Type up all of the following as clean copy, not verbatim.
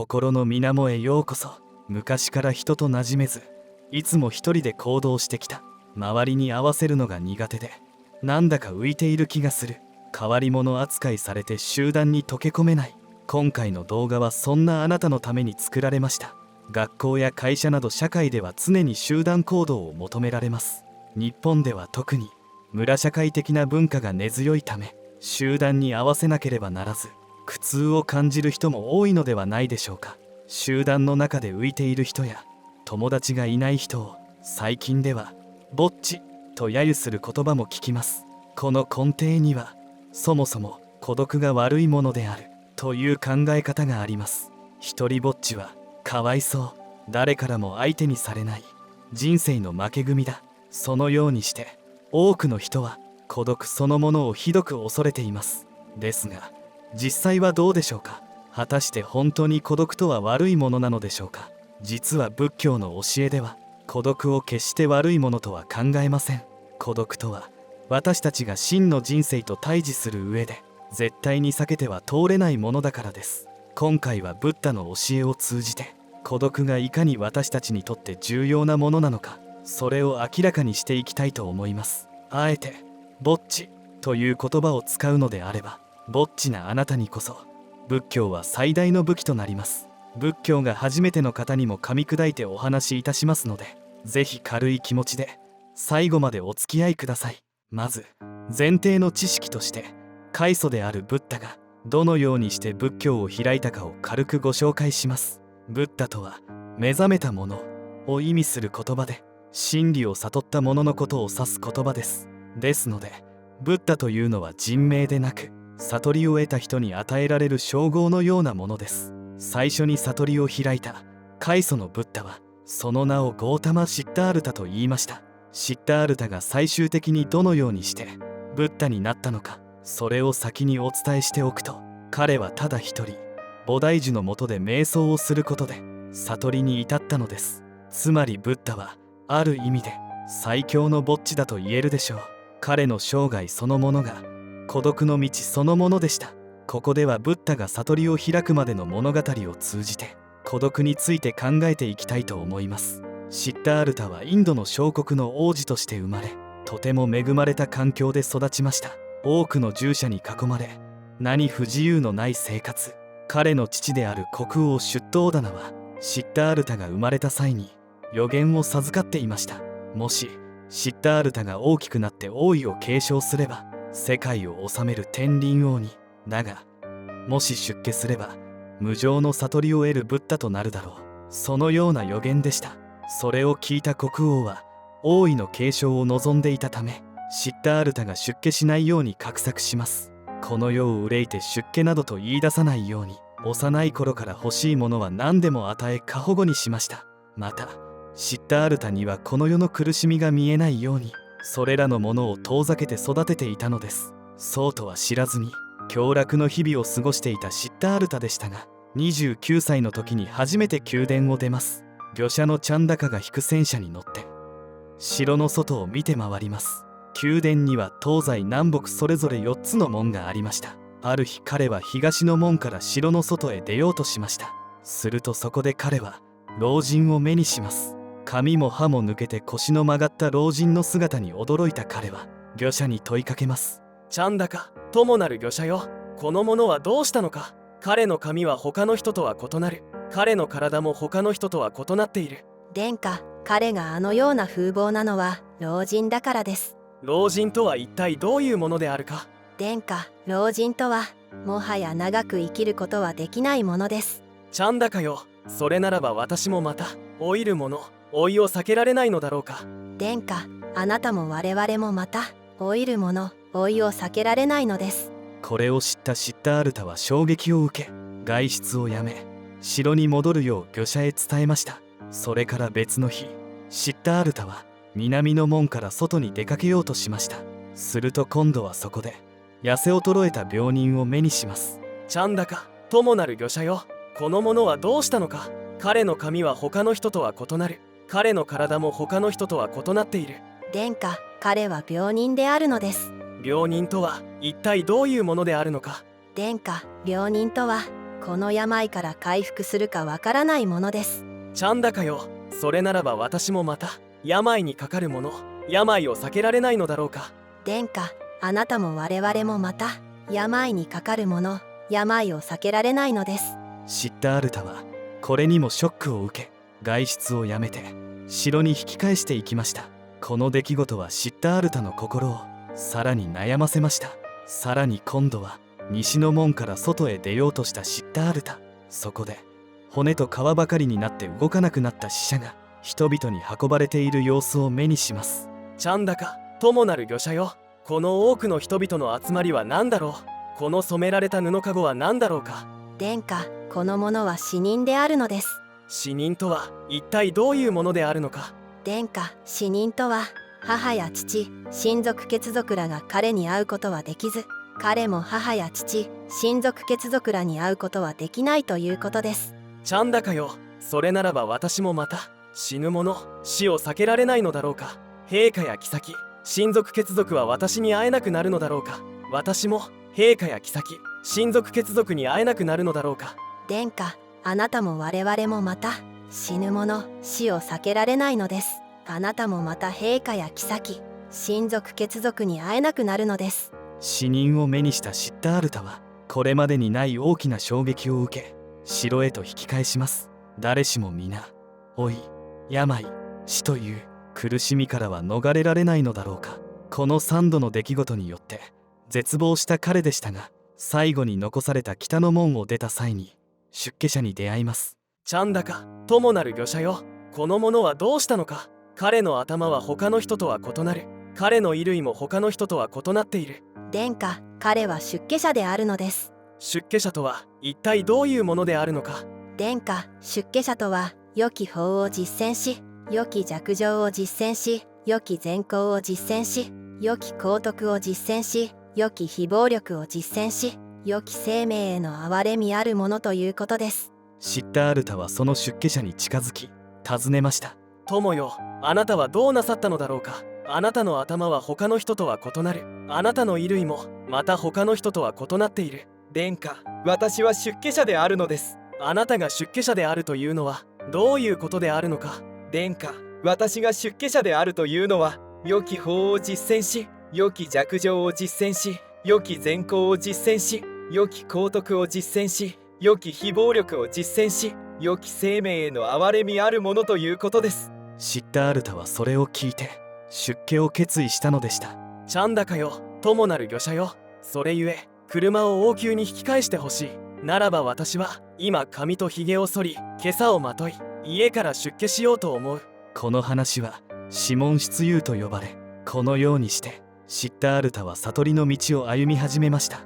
心の水面へようこそ。昔から人と馴染めず、いつも一人で行動してきた。周りに合わせるのが苦手で、なんだか浮いている気がする。変わり者扱いされて集団に溶け込めない。今回の動画はそんなあなたのために作られました。学校や会社など社会では常に集団行動を求められます。日本では特に村社会的な文化が根強いため、集団に合わせなければならず、苦痛を感じる人も多いのではないでしょうか。集団の中で浮いている人や友達がいない人を最近ではぼっちと揶揄する言葉も聞きます。この根底にはそもそも孤独が悪いものであるという考え方があります。一人ぼっちはかわいそう、誰からも相手にされない、人生の負け組だ。そのようにして多くの人は孤独そのものをひどく恐れています。ですが実際はどうでしょうか。果たして本当に孤独とは悪いものなのでしょうか。実は仏教の教えでは孤独を決して悪いものとは考えません。孤独とは私たちが真の人生と対峙する上で絶対に避けては通れないものだからです。今回はブッダの教えを通じて孤独がいかに私たちにとって重要なものなのか、それを明らかにしていきたいと思います。あえてぼっちという言葉を使うのであれば、ぼっちなあなたにこそ仏教は最大の武器となります。仏教が初めての方にも噛み砕いてお話しいたしますので、ぜひ軽い気持ちで最後までお付き合いください。まず前提の知識として、開祖であるブッダがどのようにして仏教を開いたかを軽くご紹介します。ブッダとは目覚めたものを意味する言葉で、真理を悟った者のことを指す言葉です。ですのでブッダというのは人名でなく、悟りを得た人に与えられる称号のようなものです。最初に悟りを開いた開祖のブッダは、その名をゴータマ・シッダールタと言いました。シッダールタが最終的にどのようにしてブッダになったのか、それを先にお伝えしておくと、彼はただ一人菩提樹の下で瞑想をすることで悟りに至ったのです。つまりブッダはある意味で最強のぼっちだと言えるでしょう。彼の生涯そのものが孤独の道そのものでした。ここではブッダが悟りを開くまでの物語を通じて孤独について考えていきたいと思います。シッダールタはインドの小国の王子として生まれ、とても恵まれた環境で育ちました。多くの従者に囲まれ、何不自由のない生活。彼の父である国王シュットオダナはシッダールタが生まれた際に予言を授かっていました。もしシッダールタが大きくなって王位を継承すれば世界を治める天輪王に。だがもし出家すれば無常の悟りを得るブッダとなるだろう。そのような予言でした。それを聞いた国王は王位の継承を望んでいたため、シッダールタが出家しないように画策します。この世を憂いて出家などと言い出さないように、幼い頃から欲しいものは何でも与え過保護にしました。またシッダールタにはこの世の苦しみが見えないように、それらのものを遠ざけて育てていたのです。そうとは知らずに享楽の日々を過ごしていたシッダールタでしたが、29歳の時に初めて宮殿を出ます。御者のチャンダカが引く戦車に乗って城の外を見て回ります。宮殿には東西南北それぞれ4つの門がありました。ある日彼は東の門から城の外へ出ようとしました。するとそこで彼は老人を目にします。髪も歯も抜けて腰の曲がった老人の姿に驚いた彼は御者に問いかけます。チャンダカ、ともなる御者よ、この者はどうしたのか。彼の髪は他の人とは異なる。彼の体も他の人とは異なっている。殿下、彼があのような風貌なのは老人だからです。老人とは一体どういうものであるか。殿下、老人とはもはや長く生きることはできないものです。チャンダカよ、それならば私もまた老いるもの、老いを避けられないのだろうか。殿下、あなたも我々もまた老いるもの、老いを避けられないのです。これを知ったシッダールタは衝撃を受け、外出をやめ城に戻るよう御者へ伝えました。それから別の日、シッダールタは南の門から外に出かけようとしました。すると今度はそこで痩せ衰えた病人を目にします。チャンダカ、ともなる御者よ、この者はどうしたのか。彼の髪は他の人とは異なる。彼の体も他の人とは異なっている。殿下、彼は病人であるのです。病人とは一体どういうものであるのか。殿下、病人とはこの病から回復するかわからないものです。ちゃんだかよ。それならば私もまた病にかかるもの、病を避けられないのだろうか。殿下、あなたも我々もまた病にかかるもの、病を避けられないのです。シッダールタはこれにもショックを受け、外出をやめて城に引き返していきました。この出来事はシッダールタの心をさらに悩ませました。さらに今度は西の門から外へ出ようとしたシッダールタ。そこで骨と皮ばかりになって動かなくなった死者が人々に運ばれている様子を目にします。ちゃんだか、ともなる御者よ。この多くの人々の集まりは何だろう。この染められた布かごは何だろうか。殿下、このものは死人であるのです。死人とは一体どういうものであるのか。殿下、死人とは母や父、親族血族らが彼に会うことはできず、彼も母や父、親族血族らに会うことはできないということです。ちゃんだかよ。それならば私もまた死ぬもの、死を避けられないのだろうか。陛下や妃、親族血族は私に会えなくなるのだろうか。私も陛下や妃、親族血族に会えなくなるのだろうか。殿下、あなたも我々もまた死ぬもの、死を避けられないのです。あなたもまた陛下や妃、親族血族に会えなくなるのです。死人を目にしたシッダールタはこれまでにない大きな衝撃を受け、城へと引き返します。誰しも皆老い、病、死という苦しみからは逃れられないのだろうか。この3度の出来事によって絶望した彼でしたが、最後に残された北の門を出た際に出家者に出会います。ちゃんだか、ともなる御者よ。この者はどうしたのか。彼の頭は他の人とは異なる。彼の衣類も他の人とは異なっている。殿下、彼は出家者であるのです。出家者とは一体どういうものであるのか。殿下、出家者とは良き法を実践し、良き寂情を実践し、良き善行を実践し、良き幸徳を実践し、良き非暴力を実践し、良き生命への憐れみあるものということです。シッダールタはその出家者に近づき尋ねました。友よ、あなたはどうなさったのだろうか。あなたの頭は他の人とは異なる。あなたの衣類もまた他の人とは異なっている。殿下、私は出家者であるのです。あなたが出家者であるというのはどういうことであるのか。殿下、私が出家者であるというのは、良き法を実践し、良き寂情を実践し、良き善行を実践し、良き幸徳を実践し、良き非暴力を実践し、良き生命への憐れみあるものということです。シッダールタはそれを聞いて出家を決意したのでした。ちゃんだかよ、ともなる御者よ。それゆえ車を王宮に引き返してほしい。ならば私は今髪とひげを剃り、袈裟をまとい、家から出家しようと思う。この話はシモン出遊と呼ばれ、このようにしてシッダールタは悟りの道を歩み始めました。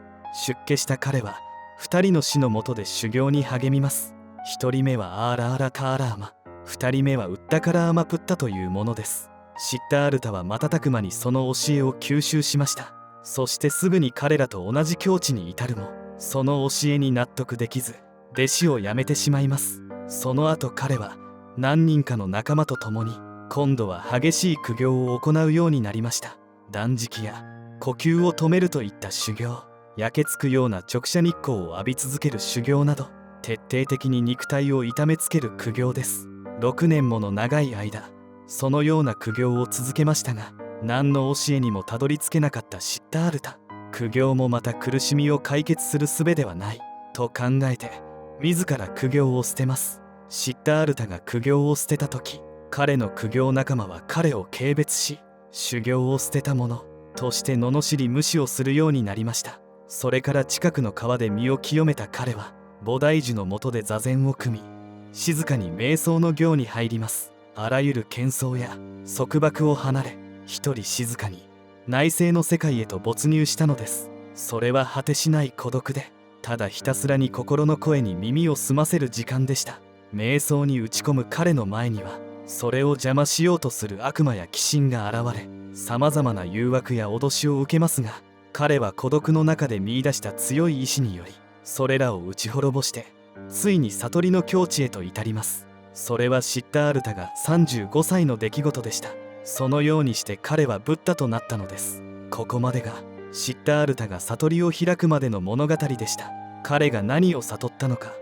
出家した彼は2人の師のもとで修行に励みます。1人目はアーラーラカーラーマ、2人目はウッタカラーマプッタというものです。シッダールタは瞬く間にその教えを吸収しました。そしてすぐに彼らと同じ境地に至るも、その教えに納得できず弟子を辞めてしまいます。その後彼は何人かの仲間と共に今度は激しい苦行を行うようになりました。断食や呼吸を止めるといった修行、焼けつくような直射日光を浴び続ける修行など、徹底的に肉体を痛めつける苦行です。6年もの長い間そのような苦行を続けましたが、何の教えにもたどり着けなかったシッダールタ。苦行もまた苦しみを解決する術ではないと考えて自ら苦行を捨てます。シッダールタが苦行を捨てた時、彼の苦行仲間は彼を軽蔑し、修行を捨てた者として罵り無視をするようになりました。それから近くの川で身を清めた彼は菩提樹の下で座禅を組み、静かに瞑想の行に入ります。あらゆる喧騒や束縛を離れ、一人静かに内省の世界へと没入したのです。それは果てしない孤独で、ただひたすらに心の声に耳を澄ませる時間でした。瞑想に打ち込む彼の前には、それを邪魔しようとする悪魔や鬼神が現れ、さまざまな誘惑や脅しを受けますが、彼は孤独の中で見出した強い意志により、それらを打ち滅ぼしてついに悟りの境地へと至ります。それはシッダールタが35歳の出来事でした。そのようにして彼はブッダとなったのです。ここまでがシッダールタが悟りを開くまでの物語でした。彼が何を悟ったのか、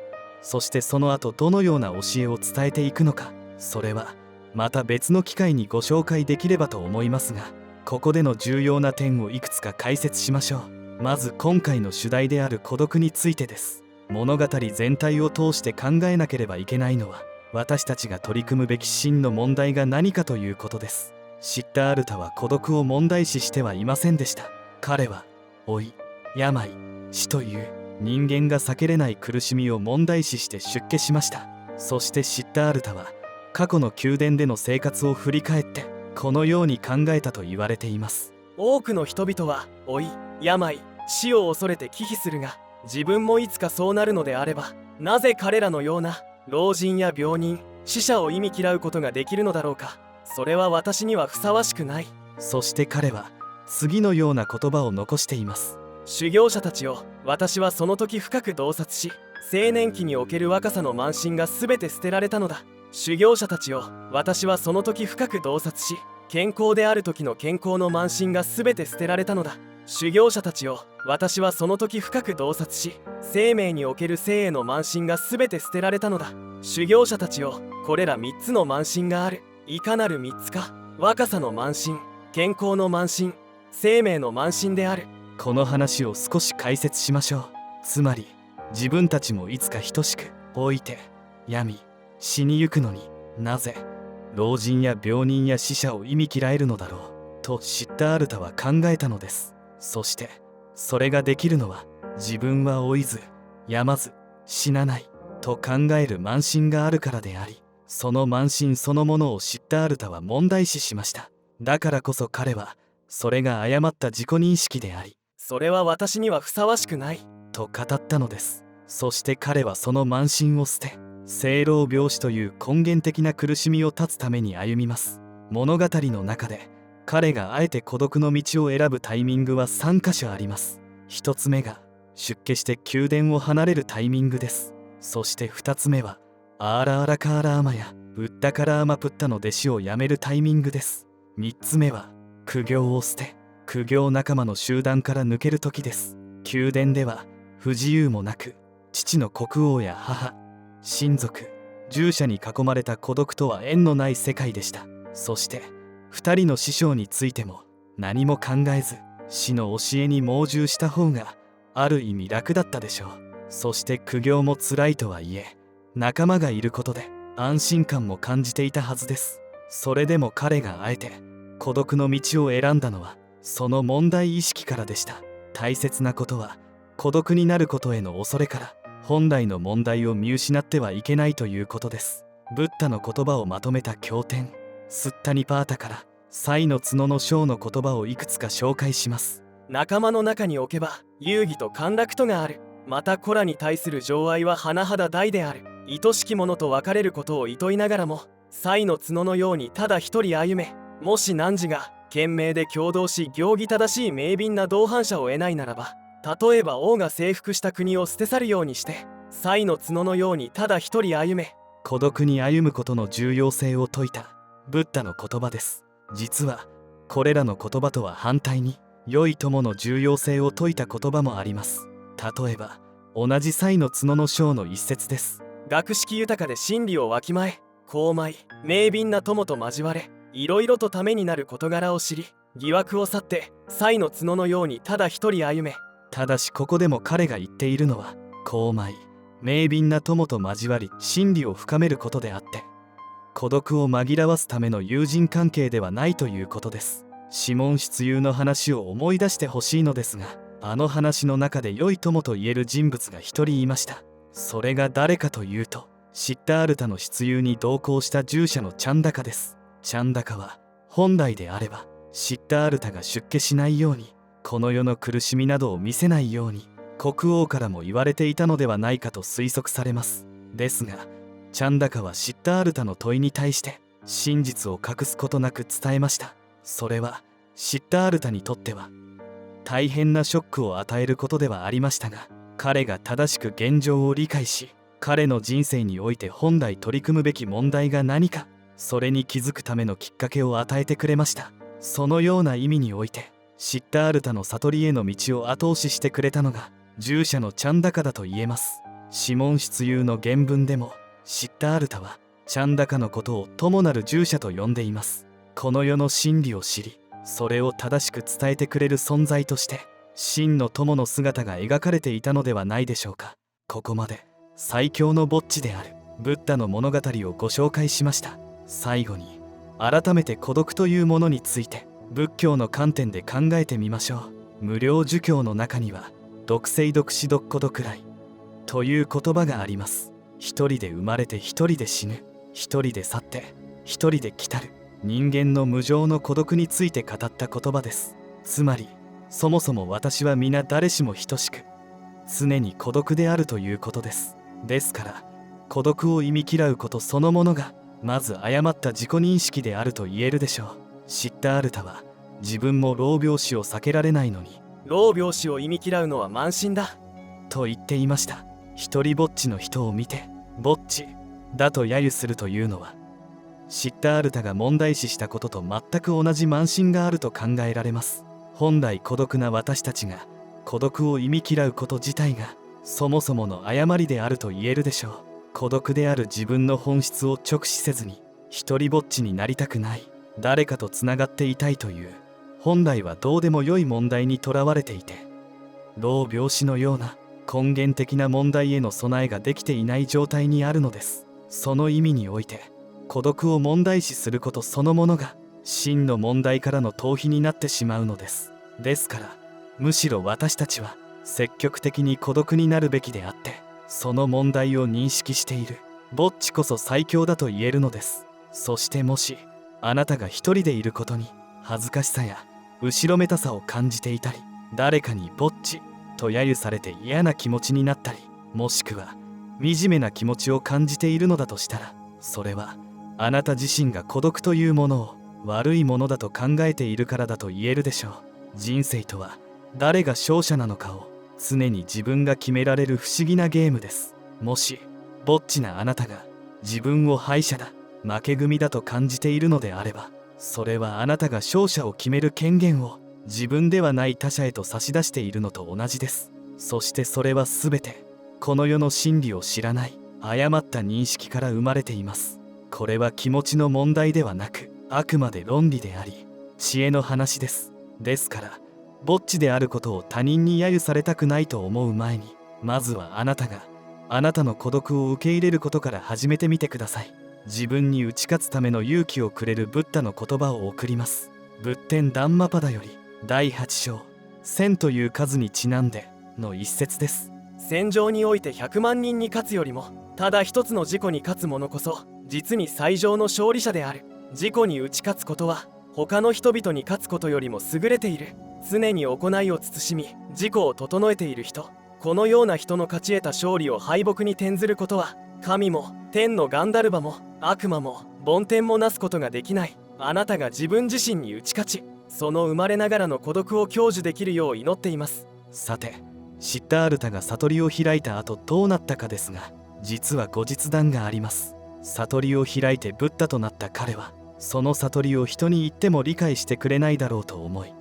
そしてその後どのような教えを伝えていくのか、それはまた別の機会にご紹介できればと思いますが、ここでの重要な点をいくつか解説しましょう。まず今回の主題である孤独についてです。物語全体を通して考えなければいけないのは、私たちが取り組むべき真の問題が何かということです。シッタールタは孤独を問題視してはいませんでした。彼は老い、病、死という人間が避けれない苦しみを問題視して出家しました。そしてシッタールタは過去の宮殿での生活を振り返ってこのように考えたと言われています。多くの人々は老い、病、死を恐れて忌避するが、自分もいつかそうなるのであれば、なぜ彼らのような老人や病人、死者を忌み嫌うことができるのだろうか。それは私にはふさわしくない。そして彼は次のような言葉を残しています。修行者たちを私はその時深く洞察し、青年期における若さの慢心が全て捨てられたのだ。修行者たちを私はその時深く洞察し、健康である時の健康の慢心が全て捨てられたのだ。修行者たちを私はその時深く洞察し、生命における生への慢心が全て捨てられたのだ。修行者たちをこれら3つの慢心がある。いかなる3つか。若さの慢心、健康の慢心、生命の慢心である。この話を少し解説しましょう。つまり自分たちもいつか等しく老いて病み死にゆくのに、なぜ老人や病人や死者を忌み嫌えるのだろうとシッタールタは考えたのです。そしてそれができるのは、自分は老いず病まず死なないと考える慢心があるからであり、その慢心そのものをシッタールタは問題視しました。だからこそ彼はそれが誤った自己認識であり、それは私にはふさわしくないと語ったのです。そして彼はその慢心を捨て、生老病死という根源的な苦しみを断つために歩みます。物語の中で彼があえて孤独の道を選ぶタイミングは3カ所あります。1つ目が出家して宮殿を離れるタイミングです。そして2つ目はアーラーラカーラーマやブッダカラーマプッタの弟子を辞めるタイミングです。3つ目は苦行を捨て、苦行仲間の集団から抜ける時です。宮殿では不自由もなく、父の国王や母、親族、従者に囲まれた孤独とは縁のない世界でした。そして2人の師匠についても何も考えず死の教えに盲従した方がある意味楽だったでしょう。そして苦行も辛いとはいえ、仲間がいることで安心感も感じていたはずです。それでも彼があえて孤独の道を選んだのはその問題意識からでした。大切なことは孤独になることへの恐れから本来の問題を見失ってはいけないということです。ブッダの言葉をまとめた経典スッタニパータからサの角の章の言葉をいくつか紹介します。仲間の中に置けば遊戯と陥落とがある。また子らに対する情愛は甚だ大である。愛しき者と別れることを厭いながらもの角のようにただ一人歩め。もし汝が懸命で共同し行儀正しい明敏な同伴者を得ないならば、例えば王が征服した国を捨て去るようにしての角のようにただ一人歩め。孤独に歩むことの重要性を説いたブッダの言葉です。実はこれらの言葉とは反対に良い友の重要性を説いた言葉もあります。例えば同じの角の章の一節です。学識豊かで真理をわきまえ、高邁明敏な友と交われ、いろいろとためになる事柄を知り、疑惑を去っての角のようにただ一人歩め。ただしここでも彼が言っているのは高邁明敏な友と交わり真理を深めることであって、孤独を紛らわすための友人関係ではないということです。シモン出遊の話を思い出してほしいのですが、あの話の中で良い友と言える人物が一人いました。それが誰かというと、シッタールタの出遊に同行した従者のチャンダカです。チャンダカは本来であればシッタールタが出家しないように、この世の苦しみなどを見せないように国王からも言われていたのではないかと推測されます。ですがチャンダカはシッタールタの問いに対して真実を隠すことなく伝えました。それはシッタールタにとっては大変なショックを与えることではありましたが、彼が正しく現状を理解し、彼の人生において本来取り組むべき問題が何か、それに気づくためのきっかけを与えてくれました。そのような意味においてシッタールタの悟りへの道を後押ししてくれたのが従者のチャンダカだと言えます。シモン出遊の原文でもシッタールタはチャンダカのことを友なる従者と呼んでいます。この世の真理を知り、それを正しく伝えてくれる存在として真の友の姿が描かれていたのではないでしょうか。ここまで最強のぼっちであるブッダの物語をご紹介しました。最後に改めて孤独というものについて仏教の観点で考えてみましょう。無料儒教の中には独生独死独孤独来という言葉があります。一人で生まれて一人で死ぬ、一人で去って一人で来たる、人間の無常の孤独について語った言葉です。つまりそもそも私は皆誰しも等しく常に孤独であるということです。ですから孤独を忌み嫌うことそのものがまず誤った自己認識であると言えるでしょう。シッタールタは自分も老病死を避けられないのに老病死を忌み嫌うのは慢心だと言っていました。一人ぼっちの人を見てぼっちだと揶揄するというのはシッタールタが問題視したことと全く同じ慢心があると考えられます。本来孤独な私たちが孤独を忌み嫌うこと自体がそもそもの誤りであると言えるでしょう。孤独である自分の本質を直視せずに一人ぼっちになりたくない、誰かとつながっていたいという本来はどうでもよい問題にとらわれていて、老病死のような根源的な問題への備えができていない状態にあるのです。その意味において孤独を問題視することそのものが真の問題からの逃避になってしまうのです。ですからむしろ私たちは積極的に孤独になるべきであって、その問題を認識しているぼっちこそ最強だと言えるのです。そしてもしあなたが一人でいることに恥ずかしさや後ろめたさを感じていたり、誰かにぼっちと揶揄されて嫌な気持ちになったり、もしくは惨めな気持ちを感じているのだとしたら、それはあなた自身が孤独というものを悪いものだと考えているからだと言えるでしょう。人生とは誰が勝者なのかを常に自分が決められる不思議なゲームです。もしぼっちなあなたが自分を敗者だ、負け組だと感じているのであれば、それはあなたが勝者を決める権限を自分ではない他者へと差し出しているのと同じです。そしてそれは全てこの世の真理を知らない誤った認識から生まれています。これは気持ちの問題ではなく、あくまで論理であり知恵の話です。ですからぼっちであることを他人に揶揄されたくないと思う前に、まずはあなたがあなたの孤独を受け入れることから始めてみてください。自分に打ち勝つための勇気をくれるブッダの言葉を送ります。仏典ダンマパダより第8章1000という数にちなんでの一節です。戦場において100万人に勝つよりもただ一つの自己に勝つ者こそ実に最上の勝利者である。自己に打ち勝つことは他の人々に勝つことよりも優れている。常に行いを慎み自己を整えている人、このような人の勝ち得た勝利を敗北に転ずることは神も天のガンダルバも悪魔も梵天もなすことができない。あなたが自分自身に打ち勝ち、その生まれながらの孤独を享受できるよう祈っています。さてシッタールタが悟りを開いた後どうなったかですが、実は後日談があります。悟りを開いてブッダとなった彼はその悟りを人に言っても理解してくれないだろうと思い、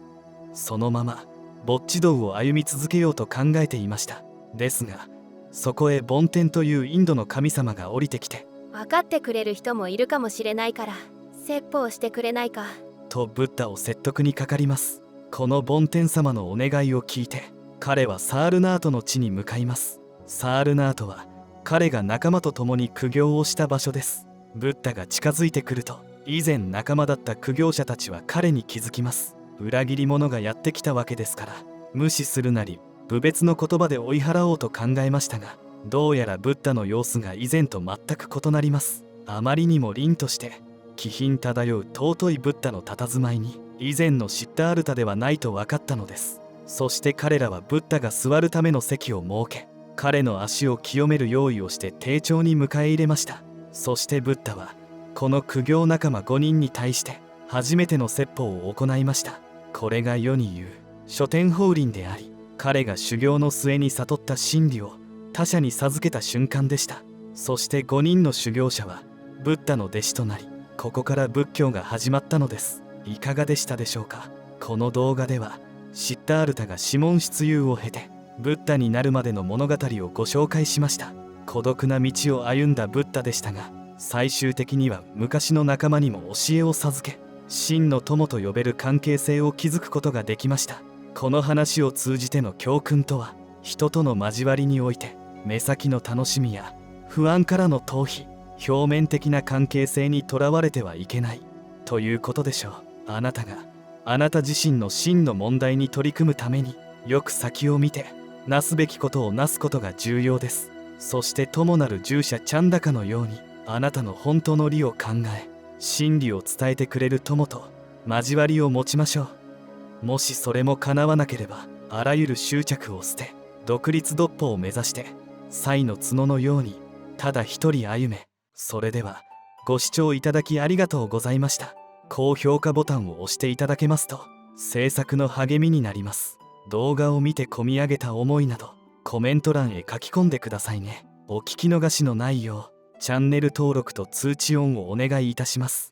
そのままぼっち道を歩み続けようと考えていました。ですがそこへ梵天というインドの神様が降りてきて、分かってくれる人もいるかもしれないから説法してくれないかとブッダを説得にかかります。この梵天様のお願いを聞いて彼はサールナートの地に向かいます。サールナートは彼が仲間と共に苦行をした場所です。ブッダが近づいてくると以前仲間だった苦行者たちは彼に気づきます。裏切り者がやってきたわけですから無視するなり侮蔑の言葉で追い払おうと考えましたが、どうやらブッダの様子が以前と全く異なります。あまりにも凛として気品漂う尊いブッダの佇まいに以前のシッタールタではないと分かったのです。そして彼らはブッダが座るための席を設け、彼の足を清める用意をして丁重に迎え入れました。そしてブッダはこの苦行仲間5人に対して初めての説法を行いました。これが世に言う諸天法輪であり、彼が修行の末に悟った真理を他者に授けた瞬間でした。そして5人の修行者はブッダの弟子となり、ここから仏教が始まったのです。いかがでしたでしょうか。この動画ではシッタールタがシモン出遊を経てブッダになるまでの物語をご紹介しました。孤独な道を歩んだブッダでしたが、最終的には昔の仲間にも教えを授け、真の友と呼べる関係性を築くことができました。この話を通じての教訓とは、人との交わりにおいて目先の楽しみや不安からの逃避、表面的な関係性にとらわれてはいけないということでしょう。あなたがあなた自身の真の問題に取り組むために、よく先を見てなすべきことをなすことが重要です。そして友なる従者チャンダカのように、あなたの本当の理を考え、真理を伝えてくれる友と交わりを持ちましょう。もしそれも叶わなければ、あらゆる執着を捨て、独立独歩を目指して、賽の角のようにただ一人歩め。それではご視聴いただきありがとうございました。高評価ボタンを押していただけますと制作の励みになります。動画を見て込み上げた思いなどコメント欄へ書き込んでくださいね。お聞き逃しのないようチャンネル登録と通知オンをお願いいたします。